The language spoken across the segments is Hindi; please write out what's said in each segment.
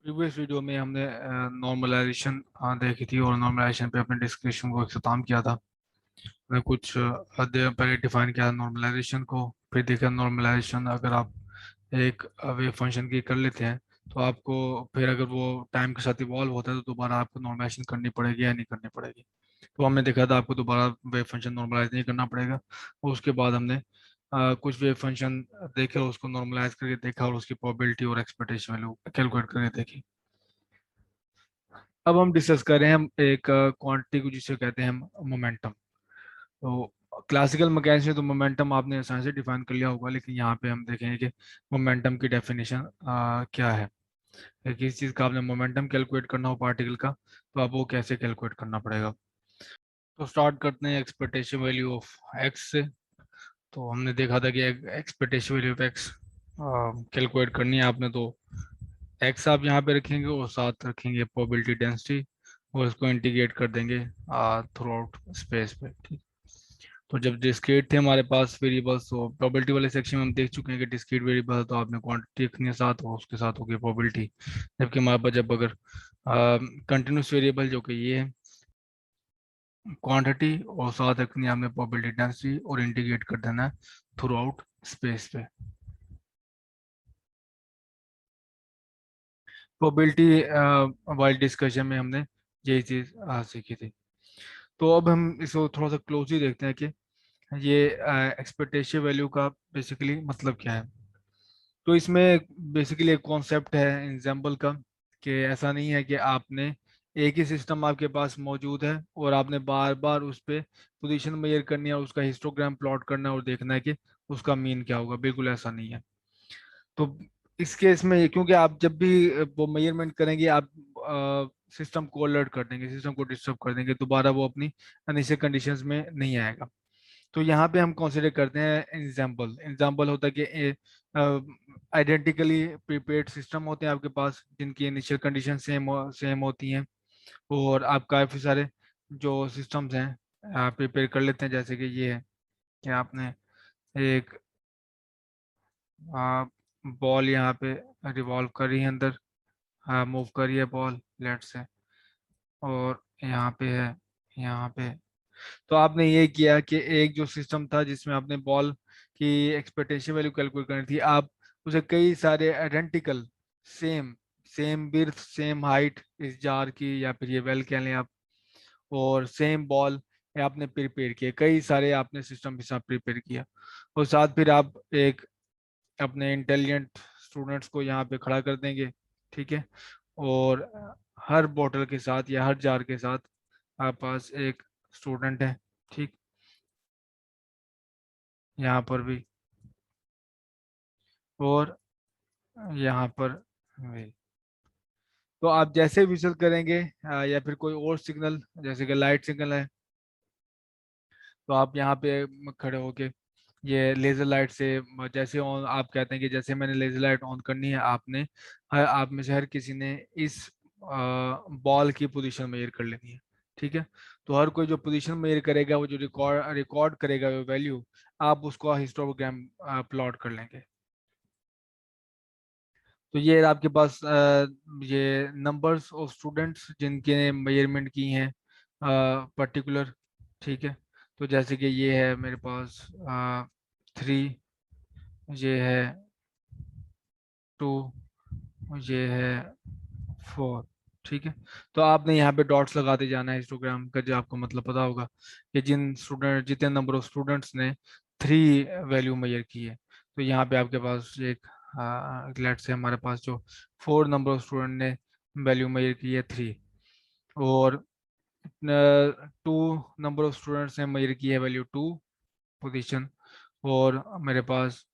प्रीवियस वीडियो में हमने नॉर्मलाइजेशन देखी थी और नॉर्मलाइजेशन पे अपने डिस्कशन को अख्ताम किया था। हमने कुछ अध्याय पहले डिफाइन किया नॉर्मलाइजेशन को। फिर देखा नॉर्मलाइजेशन अगर आप एक वेव फंक्शन की कर लेते हैं तो आपको फिर अगर वो टाइम के साथ इवॉल्व होता है तो दोबारा आपको नॉर्मलाइजेशन करनी पड़ेगी या नहीं करनी पड़ेगी। तो हमने देखा था आपको दोबारा वेव फंक्शन नॉर्मलाइज नहीं करना पड़ेगा। और उसके बाद हमने कुछ वेव फंक्शन देखे और उसको नॉर्मलाइज करके देखा और उसकी प्रोबेबिलिटी और एक्सपेक्टेशन वैल्यू कैलकुलेट करके देखी। अब हम डिस्कस कर रहे हैं हम एक क्वांटिटी को जिसे कहते हैं मोमेंटम। तो क्लासिकल मैकेनिक्स में तो मोमेंटम आपने आसानी से डिफाइन कर लिया होगा, लेकिन यहाँ पे हम देखेंगे कि मोमेंटम की डेफिनेशन क्या है। कि किसी चीज़ का आपने मोमेंटम कैलकुलेट करना हो पार्टिकल का तो आप वो कैसे कैलकुलेट करना पड़ेगा। तो स्टार्ट करते हैं एक्सपेक्टेशन वैल्यू ऑफ एक्स से। तो हमने देखा था कि expectation value of x calculate करनी है आपने। तो एक्स आप यहाँ पे रखेंगे और साथ रखेंगे प्रोबेबिलिटी डेंसिटी और इसको इंटीग्रेट कर देंगे थ्रू आउट स्पेस पे। ठीक। तो जब डिस्क्रीट थे हमारे पास वेरिएबल्स तो प्रोबेबिलिटी वाले सेक्शन में हम देख चुके हैं कि डिस्क्रीट वेरिएबल तो आपने क्वांटिटी रखनी है साथ और उसके साथ होगी प्रोबेबिलिटी। जबकि हमारे पास जब अगर कंटिन्यूस वेरिएबल जो कि ये है क्वांटिटी और साथ रखनी है आपने प्रोबेबिलिटी डेंसिटी और इंटीग्रेट कर देना है थ्रू आउट स्पेस पे। प्रोबेबिलिटी वाइल डिस्कशन में हमने यही चीज़ सीखी थी। तो अब हम इसको थोड़ा सा क्लोजली देखते हैं कि ये एक्सपेक्टेशन वैल्यू का बेसिकली मतलब क्या है। तो इसमें बेसिकली एक कॉन्सेप्ट है एग्जाम्पल का कि ऐसा नहीं है कि आपने एक ही सिस्टम आपके पास मौजूद है और आपने बार बार उस पर पोजीशन मेजर करनी है और उसका हिस्टोग्राम प्लॉट करना है और देखना है कि उसका मीन क्या होगा। बिल्कुल ऐसा नहीं है। तो इस केस में क्योंकि आप जब भी वो मेजरमेंट करेंगे आप सिस्टम को अलर्ट कर देंगे, सिस्टम को डिस्टर्ब कर देंगे, दोबारा वो अपनी इनिशियल कंडीशंस में नहीं आएगा। तो यहाँ पे हम कंसिडर करते हैं एग्जाम्पल। एग्जाम्पल होता है कि आइडेंटिकली प्रीपेड सिस्टम होते हैं आपके पास जिनकी इनिशियल कंडीशन सेम होती हैं। और आप काफ़ी सारे जो सिस्टम्स हैं प्रिपेयर कर लेते हैं, जैसे कि ये है कि आपने एक बॉल यहाँ पे रिवॉल्व करी है अंदर, मूव करी है बॉल लेट से, और यहाँ पे है, यहाँ पे। तो आपने ये किया कि एक जो सिस्टम था जिसमें आपने बॉल की एक्सपेक्टेशन वैल्यू कैलकुलेट करनी थी, आप उसे कई सारे identical same same width same height इस जार की या फिर ये वेल कह लें आप, और सेम बॉल आपने प्रिपेयर किए, कई सारे आपने सिस्टम के साथ प्रिपेयर किया। और साथ फिर आप एक अपने इंटेलिजेंट स्टूडेंट्स को यहाँ पे खड़ा कर देंगे। ठीक है। और हर बोतल के साथ या हर जार के साथ आपके पास एक स्टूडेंट है। ठीक। यहाँ पर भी और यहाँ पर भी। तो आप जैसे विजुअल करेंगे या फिर कोई और सिग्नल जैसे कि लाइट सिग्नल है तो आप यहाँ पे खड़े होके ये लेजर लाइट से जैसे ऑन आप कहते हैं कि जैसे मैंने लेजर लाइट ऑन करनी है, आपने आप में से हर किसी ने इस बॉल की पोजीशन मेजर कर लेनी है। ठीक है। तो हर कोई जो पोजीशन मेजर करेगा वो जो रिकॉर्ड रिकॉर्ड करेगा वो वैल्यू, आप उसको हिस्टोग्राम प्लॉट कर लेंगे। तो ये आपके पास ये नंबर्स ऑफ स्टूडेंट्स जिनके मेजरमेंट की हैं पर्टिकुलर। ठीक है। तो जैसे कि ये है मेरे पास 3, ये है 2, ये है 4। ठीक है। तो आपने यहाँ पे डॉट्स लगाते जाना है हिस्टोग्राम का, जो आपको मतलब पता होगा कि जितने नंबर ऑफ स्टूडेंट्स ने 3 वैल्यू मेजर की है। तो यहाँ पे आपके पास एक लेट से हमारे पास जो 4 नंबर ऑफ स्टूडेंट ने वैल्यू मेजर की है 3, और 2 नंबर ऑफ स्टूडेंट्स ने मेजर की है वैल्यू 2 पोजीशन, और मेरे पास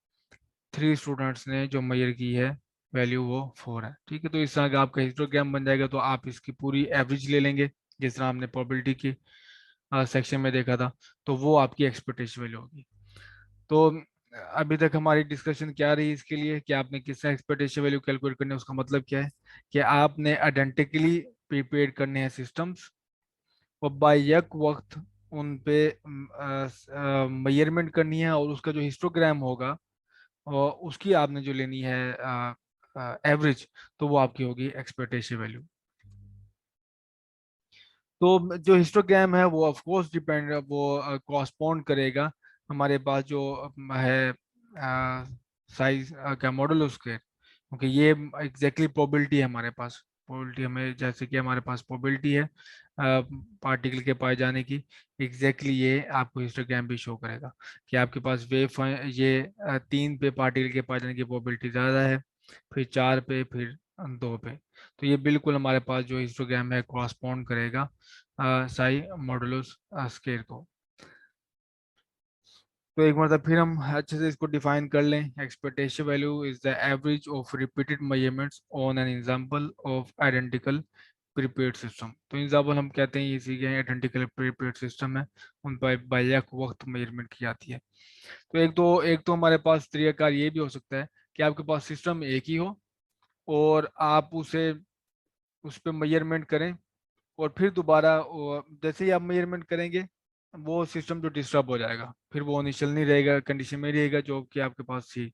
3 स्टूडेंट्स ने जो मेजर की है वैल्यू वो 4 है। ठीक है। तो इस तरह का आपका हिस्टोग्राम बन जाएगा। तो आप इसकी पूरी एवरेज ले लेंगे जिस तरह हमने प्रोबेबिलिटी की सेक्शन में देखा था। तो वो आपकी एक्सपेक्टेशन वैल्यू होगी। तो अभी तक हमारी डिस्कशन क्या रही इसके लिए कि आपने किस तरह एक्सपेक्टेशन वैल्यू कैलकुलेट करनी है। उसका मतलब क्या है कि आपने आइडेंटिकली प्रिपेयर करने हैं सिस्टम्स और बाय यक वक्त उन पे मेजरमेंट करनी है और उसका जो हिस्टोग्राम होगा और उसकी आपने जो लेनी है एवरेज, तो वो आपकी होगी एक्सपेक्टेशन वैल्यू। तो जो हिस्टोग्राम है वो ऑफ कोर्स डिपेंड, वो कॉरस्पॉन्ड करेगा हमारे पास जो है साइज क्या मॉडल उसके, क्योंकि ये एग्जैक्टली प्रोबेबिलिटी है हमारे पास। प्रोबेबिलिटी हमें, जैसे कि हमारे पास प्रोबेबिलिटी है पार्टिकल के पाए जाने की, एग्जैक्टली ये आपको हिस्टोग्राम भी शो करेगा कि आपके पास ये 3 पे पार्टिकल के पाए जाने की प्रोबेबिलिटी ज़्यादा है, फिर 4 पे, फिर 2 पे। तो ये बिल्कुल हमारे पास जो हिस्टोग्राम है कॉरस्पॉन्ड करेगा साई मॉडुलस स्केयर को। तो एक मतलब फिर हम अच्छे से इसको डिफाइन कर लें। Expectation value is the average of repeated measurements on an example of identical prepaid system. तो एग्जांपल हम कहते हैं इसी के आइडेंटिकल प्रीपेड सिस्टम है, उन पर बायक वक्त मेजरमेंट की जाती है। तो एक तो हमारे पास तरीकाकार ये भी हो सकता है कि आपके पास सिस्टम एक ही हो और आप उसे उस पर मेजरमेंट करें, और फिर दोबारा जैसे ही आप मेजरमेंट करेंगे वो सिस्टम जो डिस्टर्ब हो जाएगा, फिर वो इनिशियल नहीं रहेगा, कंडीशन में रहेगा जो कि आपके पास थी।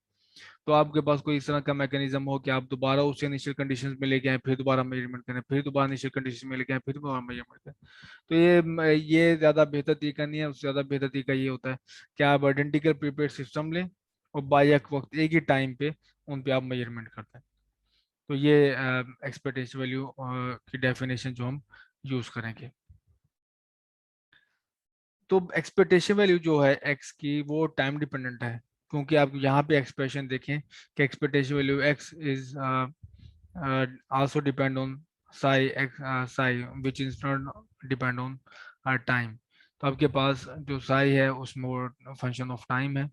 तो आपके पास कोई इस तरह का मैकेनिज्म हो कि आप दोबारा उस इनिशियल कंडीशंस में लेके आए, फिर दोबारा मेजरमेंट करें, फिर दोबारा इनिशियल कंडीशन में लेके आए, फिर दोबारा मेजरमेंट करें। तो ये ज़्यादा बेहतर तरीका नहीं है। उससे ज़्यादा बेहतर तरीका ये होता है कि आप आइडेंटिकल प्रीपेड सिस्टम लें और बायक वक्त एक ही टाइम पे उन पे आप मेजरमेंट करते हैं। तो ये एक्सपेक्टेशन वैल्यू की डेफिनेशन जो हम यूज़ करेंगे। तो एक्सपेक्टेशन वैल्यू जो है एक्स की वो टाइम डिपेंडेंट है, क्योंकि आप यहाँ पे एक्सप्रेशन देखें कि expectation value x is also depend on Sai x Sai which is not depend on time. तो आपके पास जो साई है उसमें वो फंक्शन ऑफ टाइम है,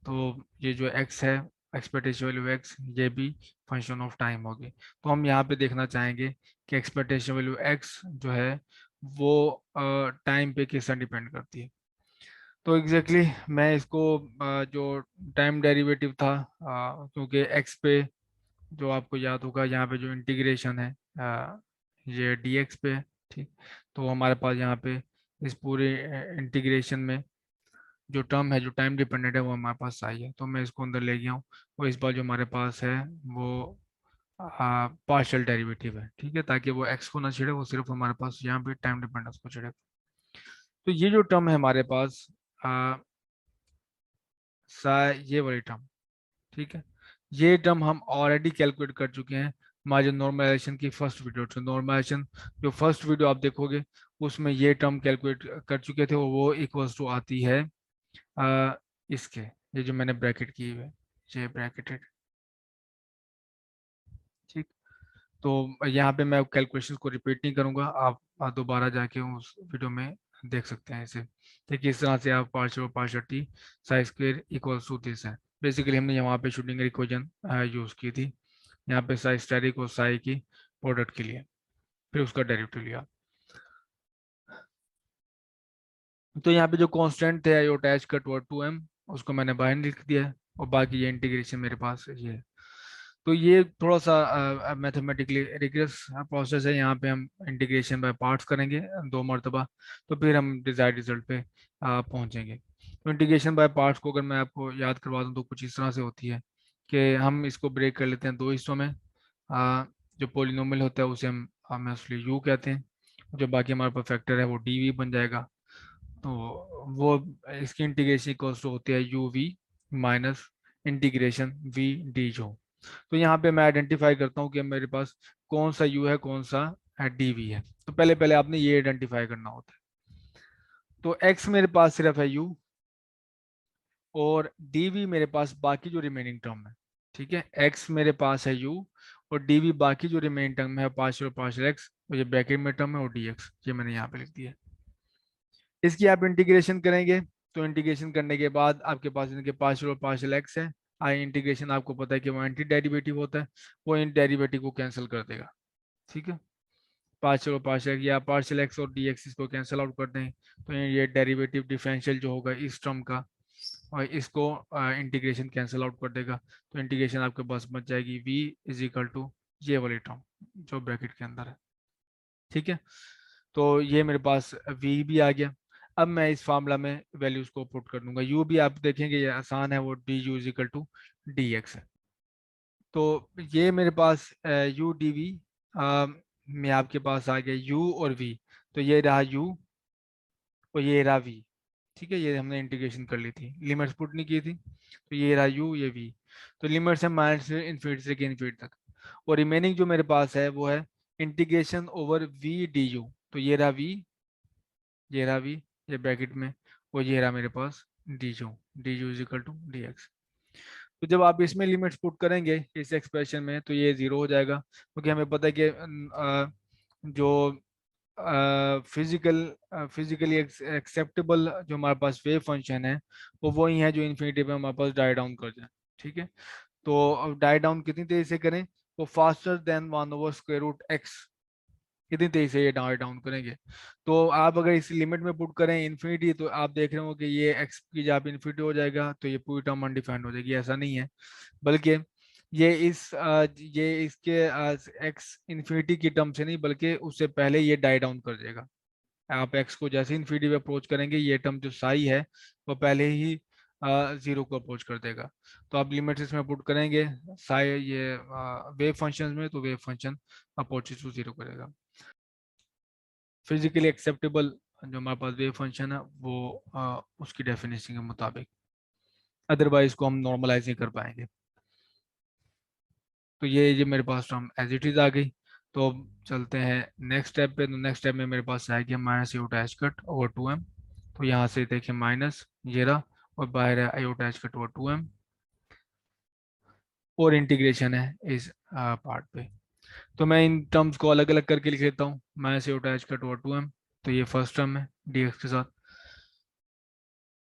तो ये जो एक्स है एक्सपेक्टेशन वैल्यू एक्स ये भी फंक्शन ऑफ टाइम होगी। तो हम यहाँ पे देखना चाहेंगे कि एक्सपेक्टेशन वैल्यू एक्स जो है वो टाइम पे किस तरह डिपेंड करती है। तो एग्जैक्टली मैं इसको जो टाइम डेरिवेटिव था, क्योंकि एक्स पे जो आपको याद होगा यहाँ पे जो इंटीग्रेशन है ये dx पे है, ठीक। तो हमारे पास यहाँ पे इस पूरे इंटीग्रेशन में जो टर्म है जो टाइम डिपेंडेंट है वो हमारे पास आई है, तो मैं इसको अंदर ले गया हूँ। और इस बार जो हमारे पास है वो पार्शियल डेरिवेटिव है, ठीक है, ताकि वो एक्स को ना छेड़े, वो सिर्फ हमारे पास यहाँ पे टाइम डिपेंडेंस को छेड़े। तो ये जो टर्म है हमारे पास आ, ये वाली टर्म, ठीक है, ये टर्म हम ऑलरेडी कैलकुलेट कर चुके हैं हमारे जो नॉर्मलाइजेशन की फर्स्ट वीडियो थी। नॉर्मलाइजेशन जो फर्स्ट वीडियो आप देखोगे उसमें ये टर्म कैलकुलेट कर चुके थे, वो इक्वल्स टू आती है इसके, ये जो मैंने ब्रैकेट की हुई है ये ब्रैकेटेड, ठीक। तो यहाँ पे मैं कैलकुलेशन को रिपीट नहीं करूंगा, आप दोबारा जाके उस वीडियो में देख सकते हैं इसे। देखिए इस तरह से आप partial partial T psi square equals to this है। बेसिकली हमने यहाँ पे शूटिंग इक्वेशन यूज की थी, यहाँ पे साई स्टेरिक और साई की प्रोडक्ट के लिए, फिर उसका डेरिवेटिव लिया। तो यहाँ पे जो कांस्टेंट है यो अटैच का टू 2m, उसको मैंने बाहर लिख दिया है, और बाकी ये इंटीग्रेशन मेरे पास ये है। तो ये थोड़ा सा मैथमेटिकली रिग्रेस प्रोसेस है, यहाँ पे हम इंटीग्रेशन बाय पार्ट्स करेंगे 2 मरतबा, तो फिर हम डिजायर्ड रिजल्ट पे पहुंचेंगे। तो इंटीग्रेशन बाय पार्ट्स को अगर मैं आपको याद करवा दूँ तो कुछ इस तरह से होती है कि हम इसको ब्रेक कर लेते हैं 2 हिस्सों में। जो पोलिनोमियल होता है उसे हम उसके यू कहते हैं, जो बाकी हमारे पास फैक्टर है वो डी वी बन जाएगा। तो वो इसकी इंटीग्रेशन इक्वल्स टू होती है U V minus integration V D जो। तो यहाँ पे मैं आइडेंटिफाई करता हूँ कि मेरे पास कौन सा यू है कौन सा डी वी है। तो पहले पहले आपने ये आइडेंटिफाई करना होता है। तो एक्स मेरे पास सिर्फ है यू, और डी वी मेरे पास बाकी जो रिमेनिंग टर्म है, ठीक है, एक्स मेरे पास है यू, और डी वी बाकी जो रिमेनिंग टर्म है पार्शियल पार्शियल एक्स, ये ब्रैकेट में टर्म है, और डी एक्स ये मैंने यहाँ पे लिख दिया है। इसकी आप इंटीग्रेशन करेंगे, तो इंटीग्रेशन करने के बाद आपके पास इनके पार्शियल और पार्शियल एक्स है। आई इंटीग्रेशन आपको पता है कि वो एंटी डेरिवेटिव होता है, वो इन डेरिवेटिव को कैंसिल कर देगा, ठीक है। पार्शियल और पार्शियल या पार्शियल एक्स और डी एक्स इसको कैंसिल आउट कर दें, तो ये डेरिवेटिव डिफरेंशियल जो होगा इस टर्म का, और इसको इंटीग्रेशन कैंसिल आउट कर देगा। तो इंटीग्रेशन आपके पास बच जाएगी v इज इक्वल टू ये वाली टर्म जो ब्रैकेट के अंदर है, ठीक है। तो ये मेरे पास v भी आ गया। अब मैं इस फार्मूला में वैल्यूज को पुट कर दूंगा। u भी आप देखेंगे ये आसान है, वो D U is equal to D X है। तो ये मेरे पास यू डी वी में आपके पास आ गया यू और वी। तो ये रहा यू और ये रहा वी। ठीक है, ये हमने इंटीग्रेशन कर ली थी, लिमिट्स पुट नहीं की थी। तो ये रहा यू, ये वी। तो लिमिट्स है माइनस से इन्फिनिटी से इन्फिनिटी तक। और रिमेनिंग जो मेरे पास है वो है integration over V D U. तो ये रहा वी, ये रहा वी, ये ब्रैकेट में, और ये रहा मेरे पास D U is equal to D X. तो जब आप इसमें लिमिट्स पुट करेंगे इस एक्सप्रेशन में तो ये जीरो हो जाएगा, क्योंकि हमें पता है कि जो फिजिकली एक्सेप्टेबल जो हमारे पास वेव फंक्शन है वो वही है जो इन्फिनिटी पे हमारे पास डाई डाउन कर जाए। ठीक है, तो अब डाई डाउन कितनी तेजी से करें, वो फास्टर देन 1/√x, कितनी तेजी से ये डाउन डाउन करेंगे। तो आप अगर इस लिमिट में पुट करें इन्फिनिटी, तो आप देख रहे हो कि ये x की जगह इन्फिनिटी हो जाएगा, तो ये पूरी टर्म अनडिफाइंड हो जाएगी। ऐसा नहीं है, बल्कि ये इसके x इन्फिनिटी की टर्म से नहीं, बल्कि उससे पहले ये डाई डाउन कर देगा। आप x को जैसे इन्फिनिटी पे अप्रोच करेंगे, ये टर्म जो साई है वो पहले ही जीरो को अप्रोच कर देगा। तो आप लिमिट्स इसमें पुट करेंगे साई ये वेव फंक्शन में, तो wave function approach to zero करेगा। फिजिकली एक्सेप्टेबल जो हमारे पास वेव फंक्शन है वो उसकी डेफिनेशन के मुताबिक, अदरवाइज को हम नॉर्मलाइज नहीं कर पाएंगे। तो ये मेरे पास टर्म एज इट इज आ गई। तो अब चलते हैं नेक्स्ट स्टेप पे। तो नेक्स्ट स्टेप में मेरे पास आएगी minus iota H cut over 2m। तो यहाँ से देखिए माइनस ये रहा, और बाहर है iota H cut over 2m, और इंटीग्रेशन है इस पार्ट पे। तो मैं इन टर्म्स को अलग अलग करके लिख लेता हूँ। Minus iota H cut over 2m, तो ये फर्स्ट टर्म है dx के साथ,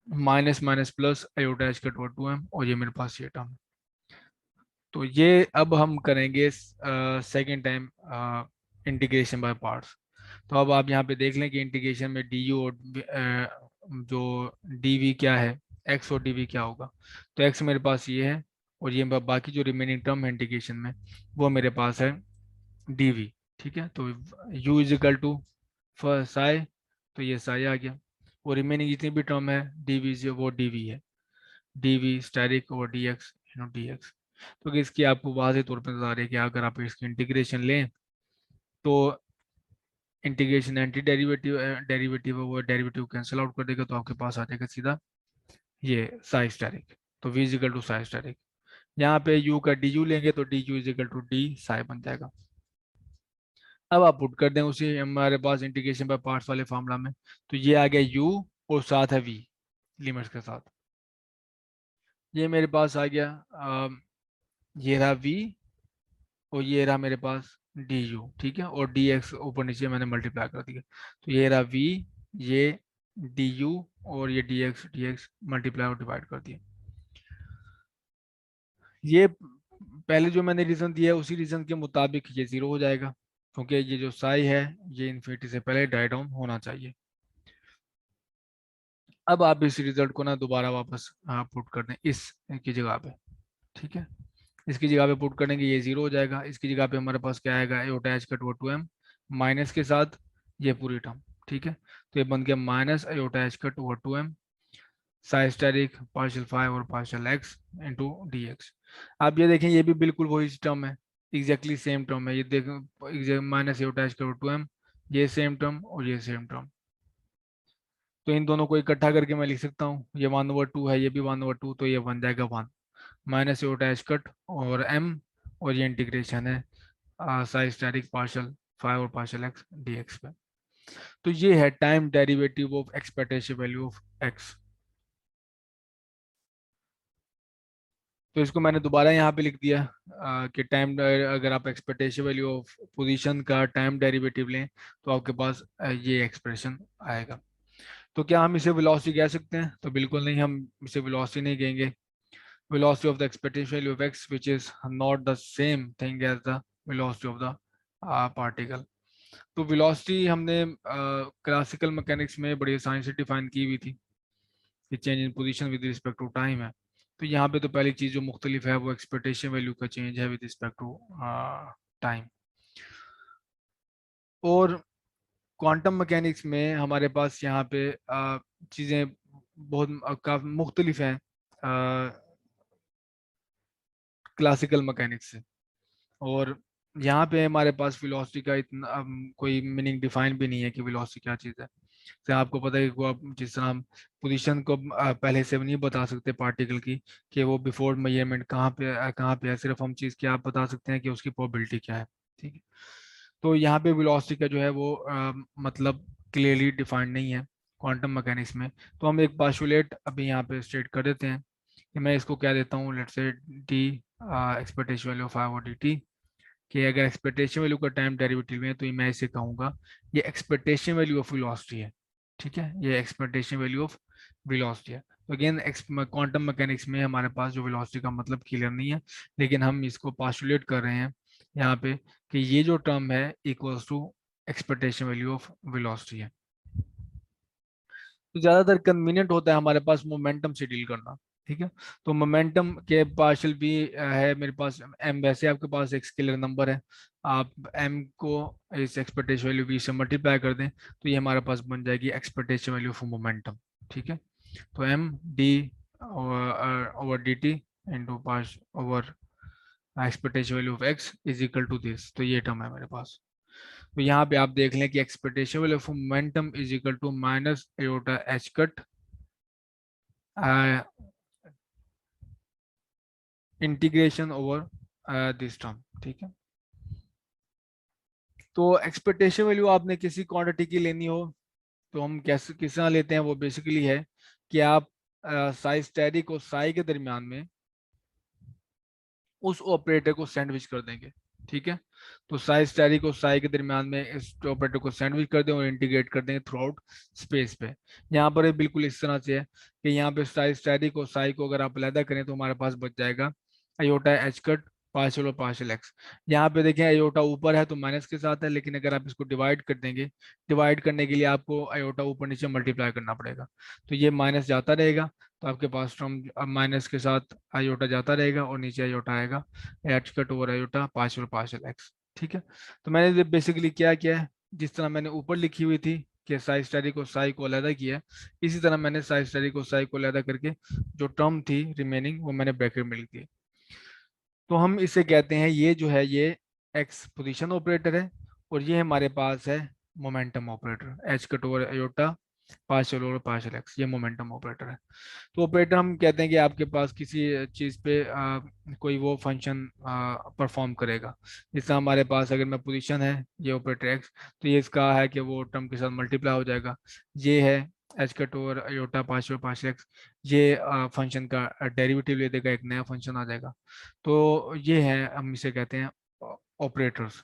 minus minus plus iota H cut over 2m, और ये मेरे पास ये टर्म। तो ये अब हम करेंगे second time integration by parts. तो अब आप यहाँ पे देख लें कि इंटीग्रेशन में डी यू और जो डी वी क्या है, एक्स और डी वी क्या होगा। तो एक्स मेरे पास ये है, और ये बाकी जो रिमेनिंग टर्म है इंटीग्रेशन में वो मेरे पास है डी वी। ठीक है, तो u is equal to psi, तो ये साई आ गया। और रिमेनिंग जितनी भी टर्म है डी वी जो वो डी वी है, D V asterisk over D X D X. तो इसकी आपको वाज़ेह तौर पर बता रही है कि अगर आप इसकी इंटीग्रेशन लें तो इंटीग्रेशन एंटी डेरिवेटिव डेरिवेटिव वो डेरिवेटिव कैंसिल आउट कर देगा, तो आपके पास आ जाएगा सीधा ये साई स्टैरिक। तो v is equal to psi asterisk. यहाँ पे u का डी यू लेंगे तो D U is equal to D psi बन जाएगा। अब आप पुट कर दें उसी हमारे पास इंटीग्रेशन बाय पार्ट्स वाले फार्मूला में। तो ये आ गया u और साथ है v लिमिट्स के साथ। ये मेरे पास आ गया ये रहा v, और ये रहा मेरे पास डी यू। ठीक है, और डी एक्स ऊपर नीचे मैंने मल्टीप्लाई कर दिया। तो ये रहा वी, ये डी यू, और ये डी एक्स मल्टीप्लाई और डिवाइड कर दिया। ये पहले जो मैंने रीजन दिया है उसी रीजन के मुताबिक ये जीरो हो जाएगा, क्योंकि ये जो साई है ये इन्फिनिटी से पहले डाई डाउन होना चाहिए। अब आप इस रिजल्ट को ना दोबारा वापस पुट कर दें इस की जगह पे। ठीक है, इसकी जगह पे पुट करेंगे ये जीरो हो जाएगा। इसकी जगह पे हमारे पास क्या आएगा, एटा H cut over 2m minus के साथ ये पूरी टर्म। ठीक है, तो ये बन गया minus eta H cut over 2m psi asterisk partial 5 और partial x into D X. आप ये देखें ये भी बिल्कुल वही टर्म है, एग्जैक्टली सेम टर्म है। ये देखें minus eta H cut over 2m, ये सेम टर्म और ये सेम टर्म। तो इन दोनों को इकट्ठा करके मैं लिख सकता हूँ, ये 1/2 है, ये भी 1/2, तो ये बन जाएगा 1 माइनस एटा एच कट और m, और ये इंटीग्रेशन है साई स्टैटिक पार्शियल 5 और पार्शियल x dx पे। तो ये है time derivative of expectation value of x। तो इसको मैंने दोबारा यहाँ पे लिख दिया कि टाइम अगर आप एक्सपेक्टेशन वैल्यू ऑफ पोजीशन का टाइम डेरिवेटिव लें तो आपके पास ये एक्सप्रेशन आएगा। तो क्या हम इसे वेलोसिटी कह सकते हैं? तो बिल्कुल नहीं, हम इसे वेलोसिटी नहीं कहेंगे। velocity of the expectation value of x which is not the same thing as the velocity of the particle। तो velocity हमने क्लासिकल मैकेनिक्स में बड़ी आसानी से डिफाइन की हुई थी कि change in position with respect to time है। तो यहाँ पे तो पहली चीज जो मुख्तलिफ है वो एक्सपेक्टेशन वैल्यू का चेंज है विद रिस्पेक्ट टू टाइम। और क्वांटम मैकेनिक्स में हमारे पास यहाँ पे चीज़ें बहुत काफ़ी मुख्तलिफ हैं। क्लासिकल मैकेनिक्स से। और यहाँ पे हमारे पास वेलोसिटी का इतना कोई मीनिंग डिफाइन भी नहीं है कि वेलोसिटी क्या चीज़ है। तो आपको पता है कि वो आप जिस तरह हम पोजीशन को पहले से नहीं बता सकते पार्टिकल की कि वो बिफोर मेजरमेंट कहाँ पे है, सिर्फ हम चीज़ की आप बता सकते हैं कि उसकी प्रोबेबिलिटी क्या है। ठीक है। तो यहाँ पे वेलोसिटी का जो है वो मतलब क्लियरली डिफाइंड नहीं है क्वांटम मैकेनिक्स में। तो हम एक पास्टुलेट अभी यहाँ पे स्टेट कर देते हैं कि मैं इसको क्या देता हूँ, let's say D expectation value of I और डी टी, कि अगर एक्सपेक्टेशन वैल्यू का टाइम डेरिवेटिव है तो ये मैं इसे कहूँगा ये एक्सपेक्टेशन वैल्यू ऑफ वेलोसिटी है। ठीक है, ये एक्सपेक्टेशन वैल्यू ऑफ वेलोसिटी है। तो अगेन क्वांटम मैकेनिक्स में हमारे पास जो वेलोसिटी का मतलब क्लियर नहीं है, लेकिन हम इसको पास्टुलेट कर रहे हैं यहाँ पे कि ये जो टर्म है equals to expectation value of velocity है। तो ज्यादातर कन्वीनियंट होता है हमारे पास मोमेंटम से डील करना। ठीक है, तो मोमेंटम के पार्शियल भी है मेरे पास एम, वैसे आपके पास एक स्केलर नंबर है, आप एम को इस एक्सपेक्टेशन वैल्यू वी से मल्टीप्लाई कर दें तो ये हमारे पास बन जाएगी एक्सपेक्टेशन वैल्यू ऑफ मोमेंटम। ठीक है, तो M D over D T into पास over expectation value of X is equal to this, तो ये टर्म है मेरे पास। तो यहाँ पे आप देख लें कि expectation value of momentum is equal to minus iota H cut integration over this term. ठीक है, तो एक्सपेक्टेशन वैल्यू आपने किसी क्वांटिटी की लेनी हो तो हम कैसे किस तरह लेते हैं, वो बेसिकली है कि आप साई स्टेरिक और साई के दरमियान में उस ऑपरेटर को सैंडविच कर देंगे। ठीक है, तो साई स्टेरिक और साई के दरमियान में इस ऑपरेटर को सैंडविच कर दें और इंटीग्रेट कर देंगे थ्रू आउट स्पेस पे। यहाँ पर ये बिल्कुल इस तरह से है कि यहाँ पे साई स्टेरिक और साई को अगर आप अलहदा करें तो हमारे पास बच जाएगा अयोटा एच कट पार्शियल और पार्शियल एक्स। यहाँ पे देखें अयोटा ऊपर है तो माइनस के साथ है, लेकिन अगर आप इसको डिवाइड कर देंगे, डिवाइड करने के लिए आपको अयोटा ऊपर नीचे मल्टीप्लाई करना पड़ेगा, तो ये माइनस जाता रहेगा, तो आपके पास टर्म अब माइनस के साथ आयोटा जाता रहेगा और नीचे आयोटा आएगा H cut over iota partial partial x. ठीक है, तो मैंने बेसिकली क्या किया है, जिस तरह मैंने ऊपर लिखी हुई थी कि साई स्टेरिक और साई को अलहदा किया है, इसी तरह मैंने साई स्टेरिक और साई को अलहदा करके जो टर्म थी रिमेनिंग वो मैंने ब्रैकेट में लिख दी। तो हम इसे कहते हैं ये जो है ये एक्स पोजीशन ऑपरेटर है और ये हमारे पास है momentum operator H cut over iota partial over partial x, ये मोमेंटम ऑपरेटर है। तो ऑपरेटर हम कहते हैं कि आपके पास किसी चीज़ पे कोई वो फंक्शन परफॉर्म करेगा। जैसे हमारे पास अगर मैं पोजीशन है ये ऑपरेटर एक्स, तो ये इसका है कि वो टर्म के साथ मल्टीप्लाई हो जाएगा। ये है H cut over iota partial partial x, ये फंक्शन का डेरिवेटिव ले देगा, एक नया फंक्शन आ जाएगा। तो ये है, हम इसे कहते हैं ऑपरेटर्स।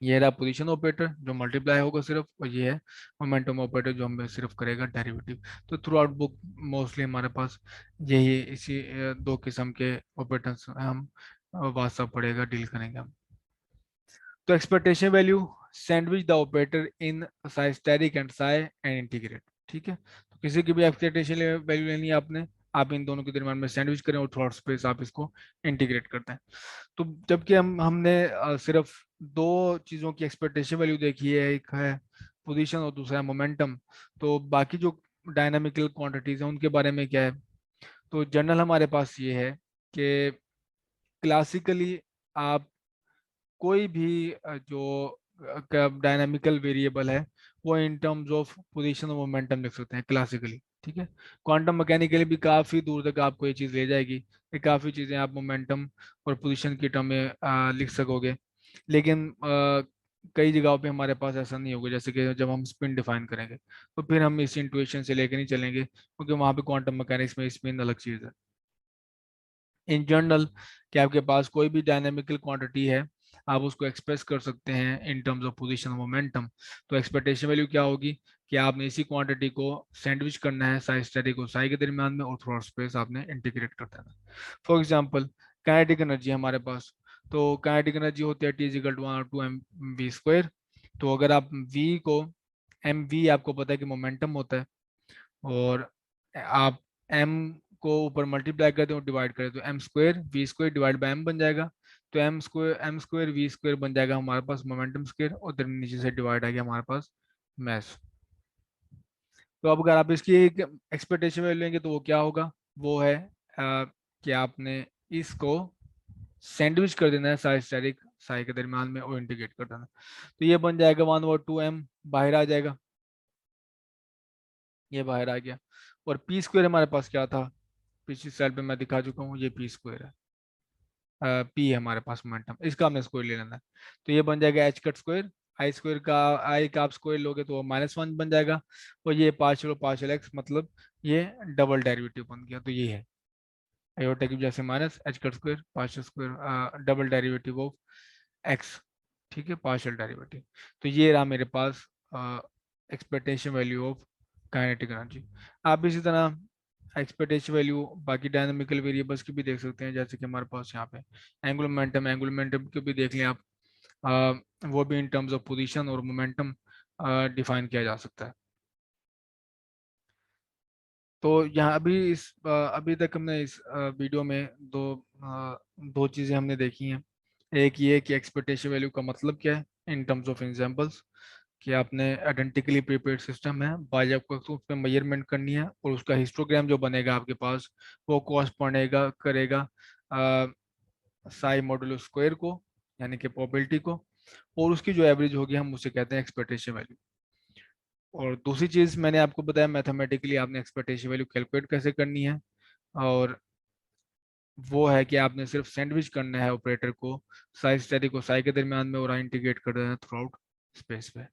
ये रहा पोजीशन ऑपरेटर जो मल्टीप्लाई होगा सिर्फ, और ये है मोमेंटम ऑपरेटर जो हमें सिर्फ करेगा डेरिवेटिव। तो थ्रू आउट बुक मोस्टली हमारे पास यही इसी दो किस्म के ऑपरेटर्स हम वास्तव पड़ेगा डील करेंगे हम। तो expectation value sandwich the operator in psi asterisk and psi and integrate. ठीक है, तो किसी की भी एक्सपेक्टेशन वैल्यू लेनी है आपने, आप इन दोनों के दरम्यान में सैंडविच करें और थ्रू स्पेस आप इसको इंटीग्रेट करते हैं। तो जबकि हमने सिर्फ दो चीज़ों की एक्सपेक्टेशन वैल्यू देखी है, एक है पोजीशन और दूसरा है मोमेंटम, तो बाकी जो डायनामिकल क्वांटिटीज हैं उनके बारे में क्या है। तो जनरल हमारे पास ये है कि क्लासिकली आप कोई भी जो डायनामिकल वेरिएबल है वो इन टर्म्स ऑफ पोजीशन और मोमेंटम लिख सकते हैं क्लासिकली। ठीक है, क्वांटम मैकेनिकली भी काफ़ी दूर तक आपको ये चीज़ ले जाएगी कि काफ़ी चीज़ें आप मोमेंटम और पोजीशन की टर्म में लिख सकोगे, लेकिन कई जगहों पे हमारे पास ऐसा नहीं होगा, जैसे कि जब हम स्पिन डिफाइन करेंगे तो फिर हम इस इंट्यूएशन से लेकर नहीं चलेंगे क्योंकि वहाँ पे क्वांटम मैकेनिक्स में स्पिन अलग चीज़ है। इन जनरल कि आपके पास कोई भी डायनेमिकल क्वांटिटी है आप उसको एक्सप्रेस कर सकते हैं in terms of position momentum. तो एक्सपेक्टेशन वैल्यू क्या होगी कि आपने इसी क्वांटिटी को सैंडविच करना है साई स्टेरिक और साई के दरमियान में और थ्रू स्पेस आपने इंटीग्रेट कर देना। फॉर एग्जांपल काइनेटिक एनर्जी हमारे पास, तो काइनेटिक एनर्जी होती है टी इजिकल टू 1/2 mv²। तो अगर आप v को एम वी आपको पता है कि मोमेंटम होता है, और आप m को ऊपर मल्टीप्लाई करते हो डिवाइड करें तो M square V square divide by M बन जाएगा। तो एम स्क्वायर वी स्क्वायर बन जाएगा हमारे पास मोमेंटम स्क्वायर, और फिर नीचे से डिवाइड आ गया हमारे पास मैस। तो अब अगर आप इसकी एक एक्सपेक्टेशन वैल्यू लेंगे तो वो क्या होगा, वो है कि आपने इसको सैंडविच कर देना है साई स्टेरिक साई के दरमियान में और इंटीग्रेट कर देना। तो ये बन जाएगा 1/2m, बाहर आ जाएगा, ये बाहर आ गया। और पी स्क्वायर हमारे पास क्या था, पिछली स्लाइड पे मैं दिखा चुका हूँ, ये पी स्क्वायर है, पी है हमारे पास मोमेंटम, इसका हमने स्क्वायर ले लेना है। तो ये बन जाएगा एच कट स्क्वायर, आई स्क्वायर का आई का आप स्क्वायर लोगे तो -1 बन जाएगा, और ये पार्शियल पार्शियल एक्स, मतलब ये डबल डेरिवेटिव बन गया। तो ये है एयोटा की वजह से minus H cut square partial square double derivative of X, ठीक है, पार्शियल डेरिवेटिव। तो ये रहा मेरे पास expectation value of kinetic energy. आप इसी तरह एक्सपेक्टेशन वैल्यू बाकी डायनामिकल वेरिएबल्स की भी देख सकते हैं, जैसे कि हमारे पास यहाँ पे एंगुलर मोमेंटम, एंगुलर मोमेंटम को भी देख लें आप, वो भी इन टर्म्स ऑफ पोजीशन और मोमेंटम डिफाइन किया जा सकता है। तो यहाँ अभी तक हमने इस वीडियो में दो चीज़ें हमने देखी हैं। एक ये कि एक्सपेक्टेशन वैल्यू का मतलब क्या है इन टर्म्स ऑफ एग्जांपल्स, कि आपने आइडेंटिकली प्रिपेयर्ड सिस्टम है, बाई आपको उस पर मेजरमेंट करनी है और उसका हिस्टोग्राम जो बनेगा आपके पास वो कॉरस्पॉन्डेगा करेगा साई मॉडुलो स्क्वायर को, यानी कि प्रोबेबिलिटी को, और उसकी जो एवरेज होगी हम उसे कहते हैं एक्सपेक्टेशन वैल्यू। और दूसरी चीज़ मैंने आपको बताया मैथमेटिकली आपने एक्सपेक्टेशन वैल्यू कैलकुलेट कैसे करनी है, और वो है कि आपने सिर्फ सैंडविच करना है ऑपरेटर को साई स्टेरिक को साई के दरमियान में और इंटीग्रेट कर देना थ्रू आउट स्पेस पे।